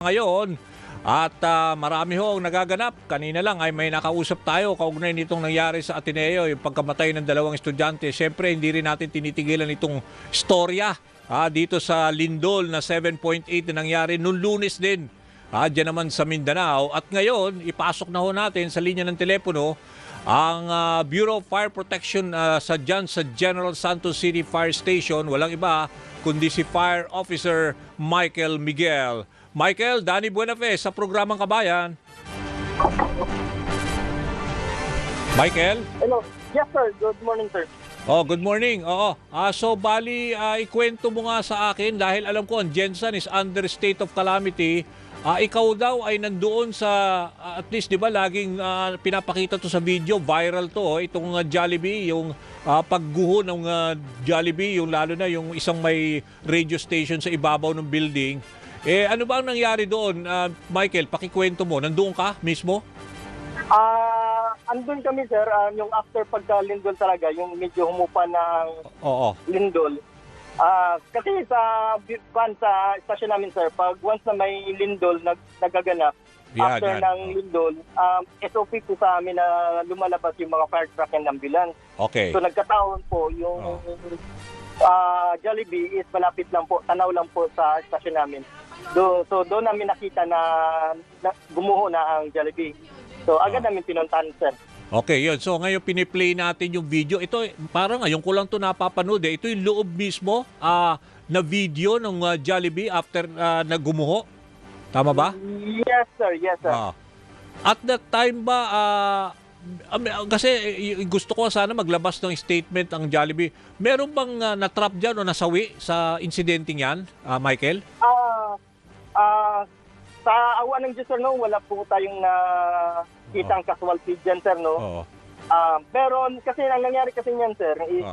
Ngayon at marami ho ang nagaganap. Kanina lang ay may nakausap tayo kaugnay nitong nangyari sa Ateneo, yung pagkamatay ng dalawang estudyante. Siyempre hindi rin natin tinitigilan itong storya dito sa Lindol na 7.8 na nangyari noong Lunes din. Diyan naman sa Mindanao. At ngayon, ipasok na ho natin sa linya ng telepono ang Bureau of Fire Protection sa General Santos City Fire Station. Walang iba kundi si Fire Officer Michael Miguel. Michael, Danny Buenafe sa programang Kabayan. Michael? Hello. Yes, sir. Good morning, sir. Oh, good morning. Oo. So bali ikwento mo nga sa akin dahil alam ko ang Jensen is under state of calamity. Ikaw daw ay nandoon sa at least 'di ba laging pinapakita to sa video, viral to, itong Jollibee, yung pagguho ng Jollibee, yung lalo na yung isang may radio station sa ibabaw ng building. Ano ba ang nangyari doon, Michael? Pakikwento mo. Nandoon ka mismo? Andun kami, sir. Yung after pagka-lindol talaga, yung medyo humupa ng lindol. Kasi sa station namin, sir, pag once na may lindol nagaganap, after ng lindol, SOP po sa amin na lumalabas yung mga fire truck and ambulance. Okay. So nagkataon po yung Jollibee is malapit lang po, tanaw lang po sa station namin. So doon namin nakita na gumuho na ang Jollibee. So agad namin pinuntahan, sir. Okay, yun. So ngayon piniplay natin yung video. Ito parang ngayon ko lang to napapanood. Ito yung loob mismo na video ng Jollibee after na gumuho. Tama ba? Yes, sir. Yes, sir. At that time ba kasi gusto ko sana maglabas ng statement ang Jollibee. Meron bang na-trap dyan o nasawi sa incidenting yan, Michael? Sa awa ng Diyos, sir, no, wala po tayong kitang casualty dyan, sir, no? Pero kasi ang nangyari kasi niyan, sir, is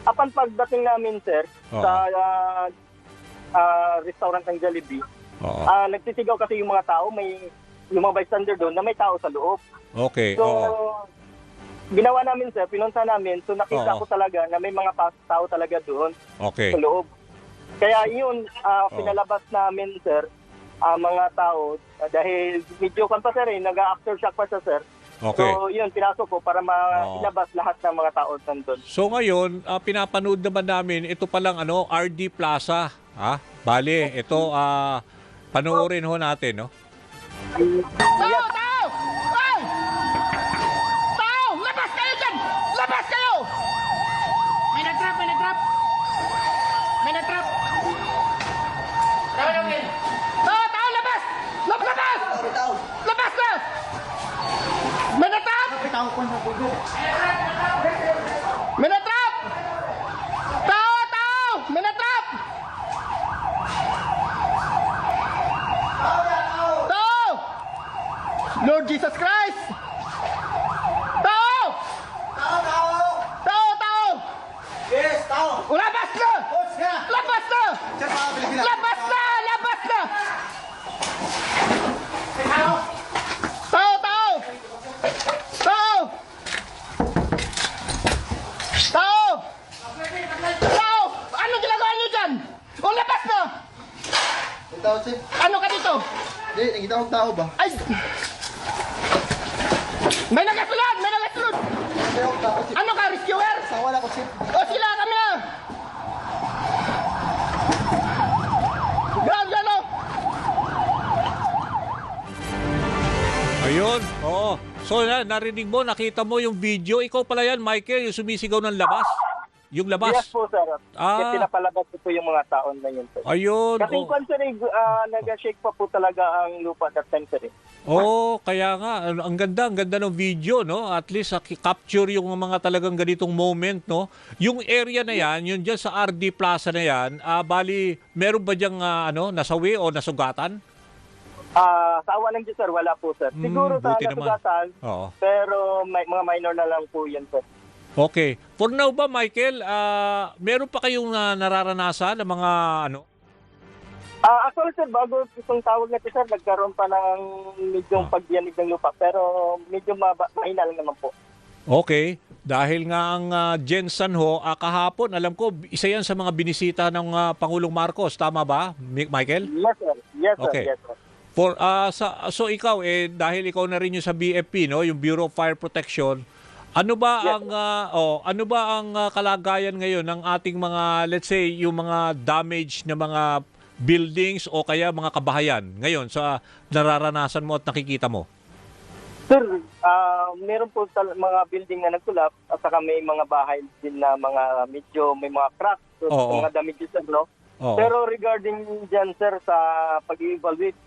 upon pagdating namin, sir, sa restaurant ng Jollibee, nagsisigaw kasi yung mga tao, yung mga bystander doon na may tao sa loob. Okay. So, ginawa namin, sir, pinunta namin, so nakita ko talaga na may mga tao talaga doon sa loob. Kaya yun, pinalabas namin, sir, mga tao, dahil medyo kan pa, sir, nag-aftershock pa siya, sir. Okay. So, yun, pinasok ko para mailabas lahat ng mga tao nandun. So ngayon, pinapanood naman namin, ito palang RD Plaza. Bale, ito, panoorin ho natin, no? Tao! Tao! Ay! Tao! Labas kayo dyan! Labas kayo! May nag-trap! May nag-trap! May nag-trap! Tao! Tao! Labas! Labas! Labas na! May nag-trap! May nag-trap! Tao! Tao! May nag-trap! Lord Jesus Christ! Tao! Tao! Yes, tao! Labas na! Boss nga! Labas na! Sir, mga Pilipina! Labas na! Labas na! Tao! Tao! Tao! Tao! Tao! Anong ginagawa niyo dyan? O labas na! May tao, sir? Ano ka dito? Hindi, nakita akong tao ba? Ay! May nagasunod! May nagasunod! Nakita akong tao, sir. Ano ka, rescuer? Sawa na ko, sir. O sila kami na! Grabe ano? Ayun, oo. So narinig mo, nakita mo yung video. Ikaw pala yan, Michael, yung sumisigaw ng labas. Yung labas. Yes po, sir. Kasi pinapalabas ko po yung mga tao na yun, sir. Ayun. Kasi kung, sir, nag-shake pa po talaga ang lupa that time, sir. Kaya nga, ang ganda ng video, no? At least capture yung mga talagang ganitong moment, no? Yung area na yan, yun dyan sa RD Plaza na yan, bali, meron ba diyang nasawi o nasugatan? Sa awa ng Diyos, sir, wala po, sir. Siguro sa buti naman. nasugatan, pero mga minor na lang po yan, sir. Okay. For now ba, Michael, meron pa kayong nararanasan ng mga Actually, sir, bago itong tawag na ito, sir, nagkaroon pa ng medyong pagyanig ng lupa. Pero medyo mahina lang naman po. Okay. Dahil nga ang Jensen ho, kahapon, alam ko, isa yan sa mga binisita ng Pangulong Marcos. Tama ba, Michael? Yes, sir. Yes, sir. Okay. Yes, sir. So ikaw dahil ikaw na rin yung sa BFP, no, yung Bureau of Fire Protection, ano ba Yes. ang kalagayan ngayon ng ating mga, let's say, yung mga damage na mga buildings o kaya mga kabahayan ngayon sa nararanasan mo at nakikita mo? Sir, meron po mga building na nagkulap at saka may mga bahay din na mga medyo may mga cracks, so Oo. mga damages, no? Oo. Pero regarding dyan, sir, sa pag-evaluate,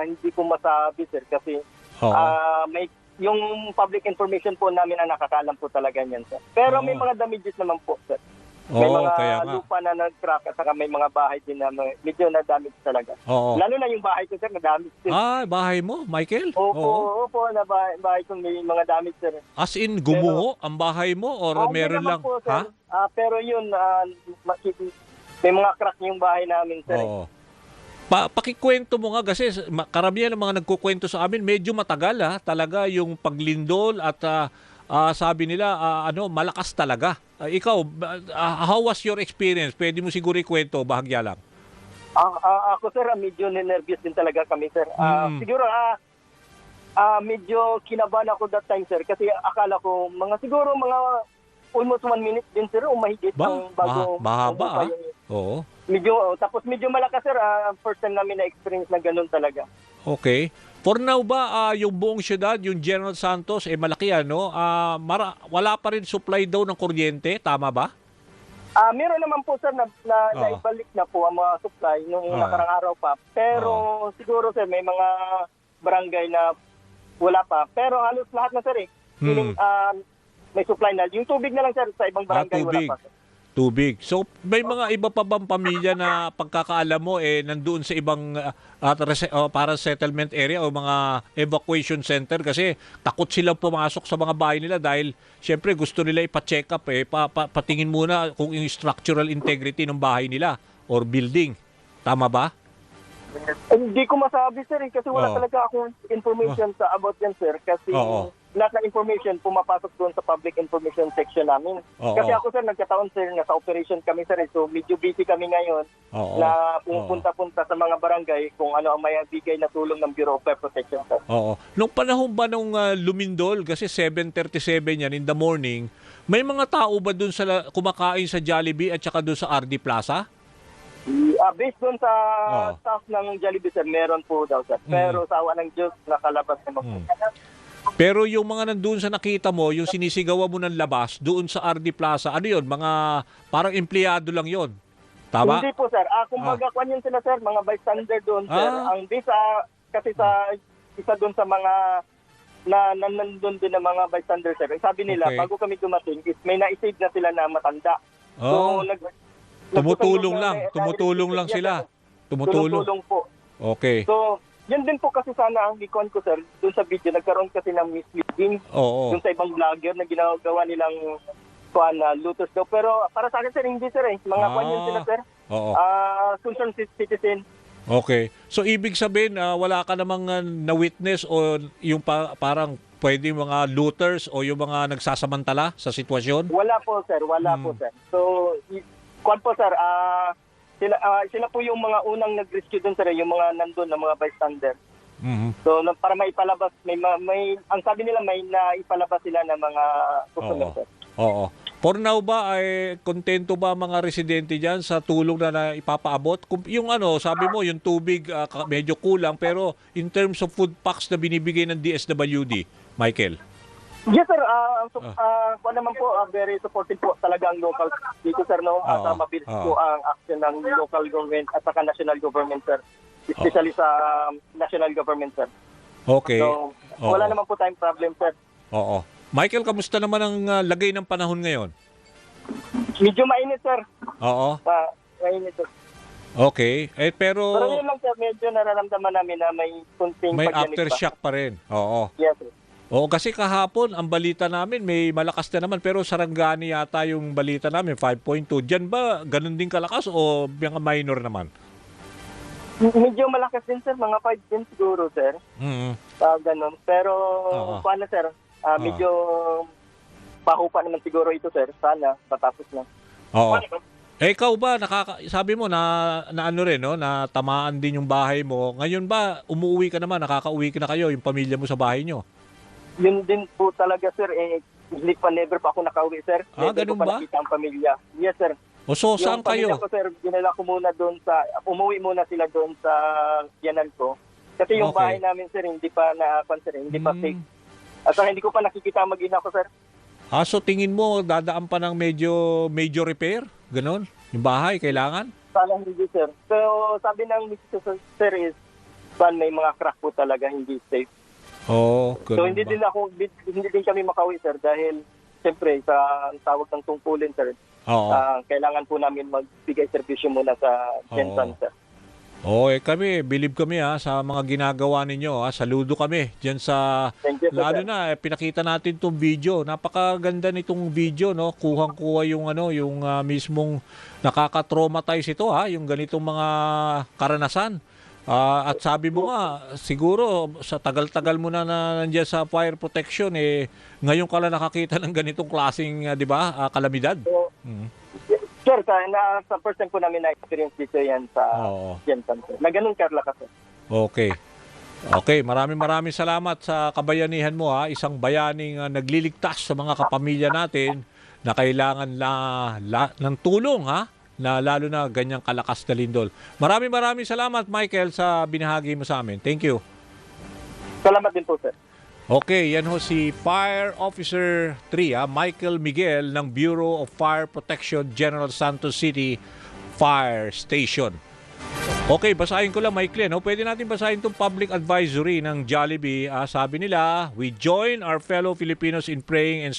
hindi ko masabi, sir, kasi Oo. may yung public information po namin ang nakakalam po talaga niyan, sir. Pero may Oo. mga damages naman po, sir. May Oo, mga kaya nga. lupa na nag-crack at saka may mga bahay din na medyo na-damage talaga. Oo. Lalo na yung bahay ko, sir, na-damage din. Bahay mo, Michael? Opo, na bahay ko may mga damage, sir. As in, gumuho ang bahay mo or Hindi meron lang? naman po, Ha? sir. Pero yun, may mga crack yung bahay namin, sir. Oo. Pakikwento mo nga kasi karamihan ng mga nagkukwento sa amin medyo matagal talaga yung paglindol at sabi nila malakas talaga. Ikaw, how was your experience? Pwede mo siguro ikwento, bahagya lang. Ako, sir, medyo nervous din talaga kami, sir. Siguro, medyo kinabahan ako that time, sir, kasi akala ko siguro mga almost 1 minute din, sir, o mahigit ang bago. Mahaba, Oo. Tapos medyo malakas, sir. First time namin na-experience na ganun talaga. Okay. For now ba, yung buong syudad, yung General Santos, malaki no? Wala pa rin supply daw ng kuryente, tama ba? Meron naman po, sir, na naibalik na po ang mga supply nung nakarang araw pa. Pero siguro, sir, may mga barangay na wala pa. Pero halos lahat na, sir, may supply na. Yung tubig na lang, sir, sa ibang barangay wala pa, sir. Tubig. So, may mga iba pa bang pamilya na pagkakaalam mo nandoon sa ibang para settlement area o mga evacuation center kasi takot silang pumasok sa mga bahay nila dahil syempre gusto nila ipa-check up patingin muna kung yung structural integrity ng bahay nila or building. Tama ba? Hindi ko masabi, sir, kasi wala talaga akong information about yan, sir, kasi lahat ng information pumapasok doon sa public information section namin. Kasi ako, sir, nagkataon, sir, nasa operation kami, sir, so medyo busy kami ngayon na pumupunta-punta sa mga barangay kung ano ang may bigay na tulong ng Bureau of Fire Protection, sir. Nung panahon ba nung lumindol, kasi 7:37 yan in the morning, may mga tao ba doon sa kumakain sa Jollibee at saka doon sa RD Plaza? Based doon sa staff ng Jollibee, sir, meron po daw, sir. Pero sa awa ng Diyos, nakalabas naman po. Pero yung mga nandun sa nakita mo, yung sinisigawan mo ng labas, doon sa RD Plaza, ano yun? Mga parang empleyado lang yon, tama? Hindi po, sir. Kumbaga, kwan yun sila, sir, mga bystander doon, sir. Ang kasi sa isa doon sa mga na nandun din ng mga bystander, sir. Sabi nila, bago kami dumating, may na-save na sila na matanda. So, tumutulong lang sila. Tumutulong po. Okay. So, yun din po kasi sana ang ikon ko, sir. Doon sa video, nagkaroon kasi ng misleading. Doon sa ibang vlogger na ginagawa nilang looters daw. Pero para sa akin, sir, hindi, sir. Mga kwan yun sila, sir. Concerned citizen. Okay. So, ibig sabihin, wala ka namang na-witness o yung parang pwede mga looters o yung mga nagsasamantala sa sitwasyon? Wala po, sir. Wala po, sir. So, kwan po, sir, sila po yung mga unang nag-rescue dun, sir, yung mga nandun na mga bystander. So, para maipalabas, ang sabi nila, may naipalabas sila ng mga customer, sir. For now ba, kontento ba mga residente dyan sa tulong na ipapaabot? Yung sabi mo, yung tubig medyo kulang, pero in terms of food packs na binibigay ng DSWD, Michael? Yes, sir. Naman po, very supportive po talaga ang local dito, sir, no? At mabilis po ang action ng local government at saka national government, sir. Especially sa national government, sir. Okay. So, wala naman po tayong problem, sir. Michael, kamusta naman ang lagay ng panahon ngayon? Medyo mainit, sir. Mainit, sir. Okay. Pero yun lang, sir, medyo nararamdaman namin na may kunting may pagyanig aftershock pa rin. Yes, sir. Kasi kahapon, ang balita namin, may malakas na naman, pero Sarangani yata yung balita namin, 5.2. Diyan ba, ganun din kalakas o mga minor naman? Medyo malakas din, sir. Mga 5 din siguro, sir. Ganun. Pero, paano, sir? Medyo pahupa naman siguro ito, sir. Sana, patapos na. Eh, ikaw ba, sabi mo na ano rin, no, na tamaan din yung bahay mo. Ngayon ba, umuwi ka naman, nakakauwi ka na kayo, yung pamilya mo sa bahay nyo? Yun din po talaga, sir. Never pa ako nakauwi, sir. Never ganun ko pa ba? nakita ang pamilya. Yes, sir. O so, saan Yung pamilya kayo? ko, sir, dinala ko muna doon umuwi muna sila doon sa yanan ko. Kasi yung Okay. bahay namin, sir, hindi pa hindi pa Hmm. safe. At saka hindi ko pa nakikita ang mag-ina ko, sir. So tingin mo, dadaan pa ng major repair? Ganon? Yung bahay, kailangan? Sana hindi, sir. So, sabi ng Mrs. Sir is, may mga crack po talaga, hindi safe. Oo, So, hindi din kami makauwi, sir, dahil, siyempre, sa tawag ng tungkulin, sir, Oo. kailangan po namin magbigay serbisyo muna sa Jensen, sir. Oo, kami, believe kami sa mga ginagawa ninyo. Saludo kami dyan sa, Thank you, lalo sir. na, pinakita natin itong video. Napakaganda nitong video, no? Kuhang-kuha yung, yung mismong nakaka-traumatize ito, yung ganitong mga karanasan. At sabi mo nga, siguro sa tagal-tagal mo na nandiyan sa fire protection, ngayon ka lang nakakita ng ganitong klaseng, di ba, kalamidad. So, sir, sa first time po namin na-experience dito yan sa Oo. Jensen, sir. Na ganun karla ka, sir. Okay. Okay, maraming salamat sa kabayanihan mo Isang bayaning nagliligtas sa mga kapamilya natin na kailangan ng tulong na lalo na ganyang kalakas na lindol. Maraming salamat, Michael, sa binahagi mo sa amin. Thank you. Salamat din po, sir. Okay, yan ho si Fire Officer 3, Michael Miguel ng Bureau of Fire Protection, General Santos City Fire Station. Okay, basahin ko lang, Michael. Pwede natin basahin itong public advisory ng Jollibee. Sabi nila, we join our fellow Filipinos in praying and